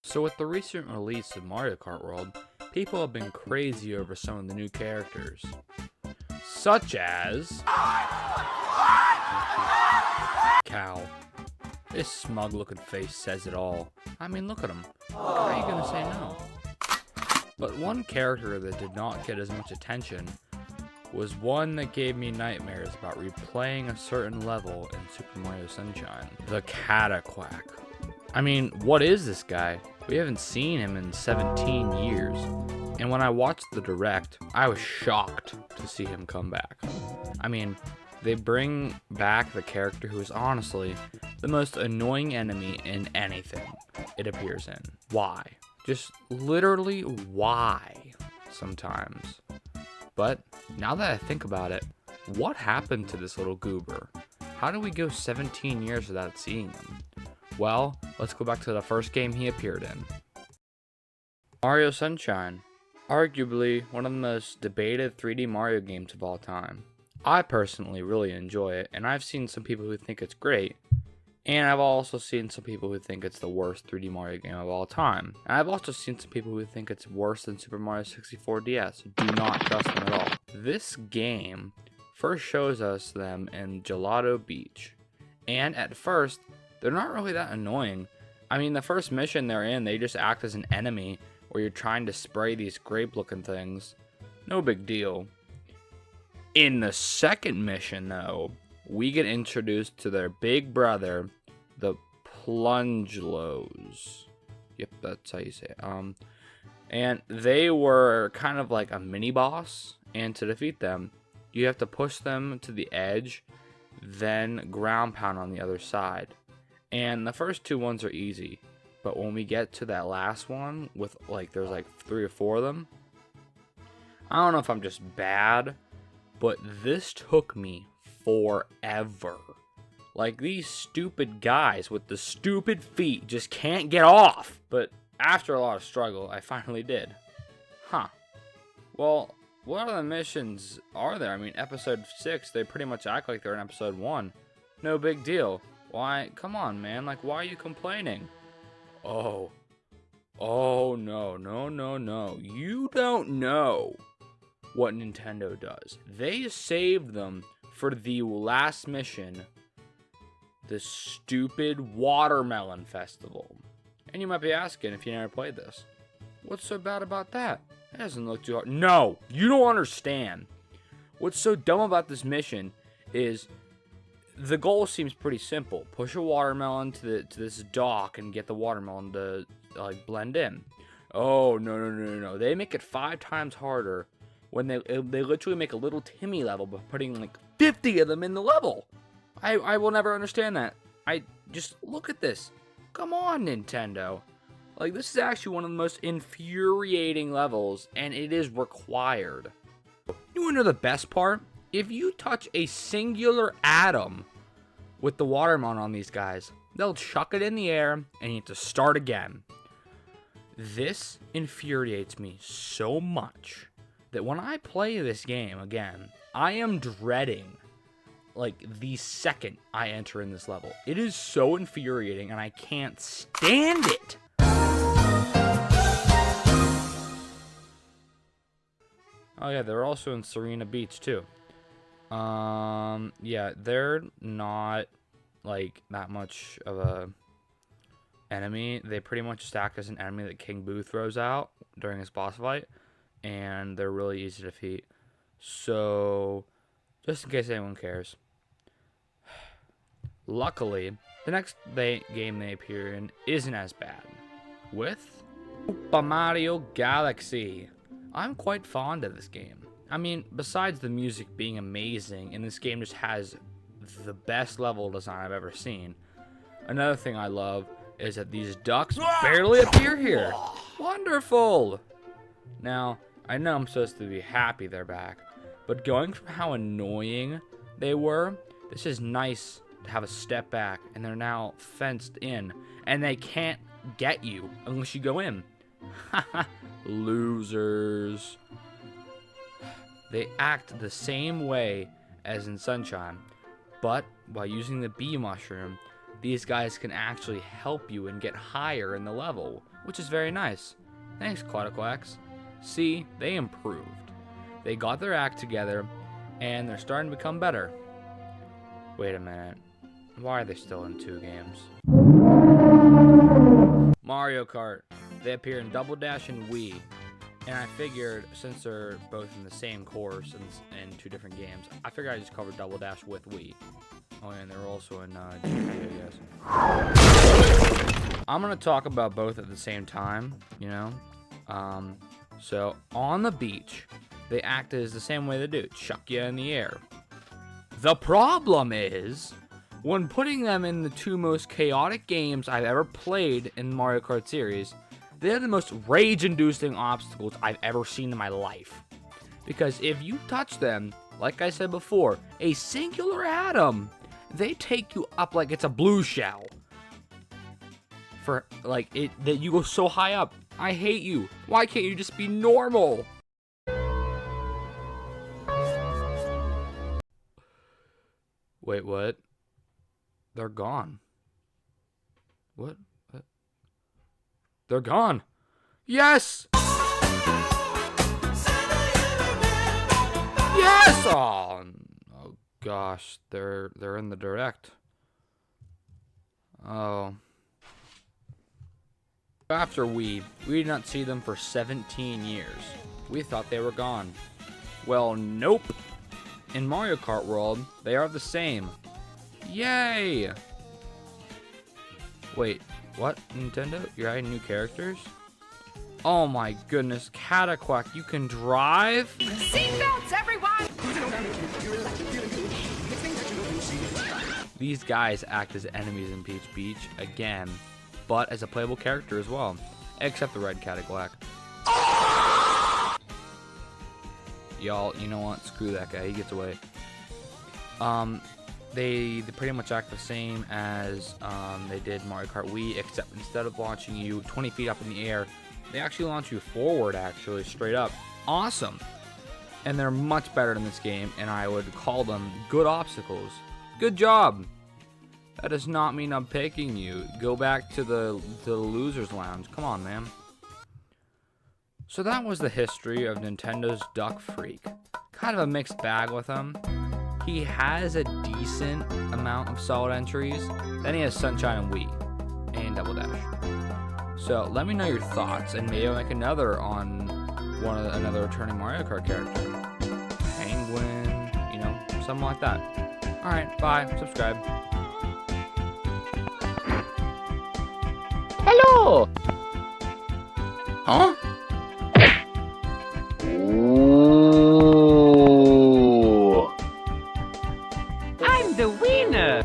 So with the recent release of Mario Kart World, people have been crazy over some of the new characters, such as Cow. This smug looking face says it all. I mean, look at him. How are you gonna say no? But one character that did not get as much attention was one that gave me nightmares about replaying a certain level in Super Mario Sunshine, the Cataquack. I mean, what is this guy? We haven't seen him in 17 years. And when I watched the direct, I was shocked to see him come back. I mean, they bring back the character who is honestly the most annoying enemy in anything it appears in. Why? Just literally why sometimes. But now that I think about it, what happened to this little goober? How did we go 17 years without seeing him? Well, let's go back to the first game he appeared in. Mario Sunshine. Arguably one of the most debated 3D Mario games of all time. I personally really enjoy it, and I've seen some people who think it's great, and I've also seen some people who think it's the worst 3D Mario game of all time. And I've also seen some people who think it's worse than Super Mario 64 DS. Do not trust them at all. This game first shows us them in Gelato Beach, and at first, they're not really that annoying. I mean, the first mission they're in, they just act as an enemy where you're trying to spray these grape-looking things. No big deal. In the second mission, though, we get introduced to their big brother, the Plungelos. Yep, that's how you say it. And they were kind of like a mini-boss, and to defeat them, you have to push them to the edge, then ground pound on the other side. And the first two ones are easy, but when we get to that last one with there's like 3 or 4 of them, I don't know if I'm just bad, but this took me forever. Like, these stupid guys with the stupid feet just can't get off. But after a lot of struggle, I finally did. Huh. Well, what other missions are there? I mean, episode 6, they pretty much act like they're in episode 1. No big deal. Why? Come on, man. Like, why are you complaining? Oh, no. You don't know what Nintendo does. They saved them for the last mission, the stupid Watermelon Festival. And you might be asking if you never played this, what's so bad about that? It doesn't look too hard. No, you don't understand. What's so dumb about this mission is the goal seems pretty simple. Push a watermelon to this dock and get the watermelon to blend in. Oh, no. They make it 5 times harder when they literally make a little Timmy level by putting like 50 of them in the level. I will never understand that. I just look at this. Come on, Nintendo. Like, this is actually one of the most infuriating levels, and it is required. You wanna know the best part? If you touch a singular atom with the watermelon on these guys, they'll chuck it in the air and you have to start again. This infuriates me so much that when I play this game again, I am dreading the second I enter in this level. It is so infuriating and I can't stand it. Oh yeah, they're also in Serena Beach too. Yeah, they're not that much of a enemy. They pretty much just act as an enemy that King Boo throws out during his boss fight, and they're really easy to defeat. So, just in case anyone cares. Luckily, the next game they appear in isn't as bad. With Super Mario Galaxy. I'm quite fond of this game. I mean, besides the music being amazing, and this game just has the best level design I've ever seen, another thing I love is that these ducks barely appear here. Wonderful! Now, I know I'm supposed to be happy they're back, but going from how annoying they were, this is nice to have a step back, and they're now fenced in, and they can't get you unless you go in. Haha, losers. They act the same way as in Sunshine, but by using the bee mushroom, these guys can actually help you and get higher in the level, which is very nice. Thanks, Cataquacks. See, they improved. They got their act together, and they're starting to become better. Wait a minute. Why are they still in 2 games? Mario Kart. They appear in Double Dash and Wii. And I figured, since they're both in the same course and in 2 different games, I figured I'd just cover Double Dash with Wii. Oh, and they're also in GP, I guess. I'm going to talk about both at the same time, you know? So, on the beach, they act as the same way they do. Chuck you in the air. The problem is, when putting them in the 2 most chaotic games I've ever played in the Mario Kart series, they're the most rage-inducing obstacles I've ever seen in my life. Because if you touch them, like I said before, a singular atom, they take you up like it's a blue shell. For, like, that you go so high up. I hate you. Why can't you just be normal? Wait, what? They're gone. What? They're gone. Yes! Yes! Oh gosh, they're in the direct. Oh. After we did not see them for 17 years. We thought they were gone. Well, nope. In Mario Kart World, they are the same. Yay! Wait, what? Nintendo? You're adding new characters? Oh my goodness, Cataquack, you can drive? Seatbelts, everyone! These guys act as enemies in Peach Beach again, but as a playable character as well, except the red Cataquack. Y'all, you know what? Screw that guy. He gets away. They pretty much act the same as they did Mario Kart Wii, except instead of launching you 20 feet up in the air, they actually launch you forward, actually, straight up. Awesome. And they're much better in this game, and I would call them good obstacles. Good job. That does not mean I'm picking you. Go back to the loser's lounge. Come on, man. So that was the history of Nintendo's Duck Freak. Kind of a mixed bag with him. He has a decent amount of solid entries. Then he has Sunshine and Wii and Double Dash. So let me know your thoughts, and maybe I'll make another on another returning Mario Kart character. Penguin, you know, something like that. All right, bye. Subscribe. Hello. Huh? I'm the winner!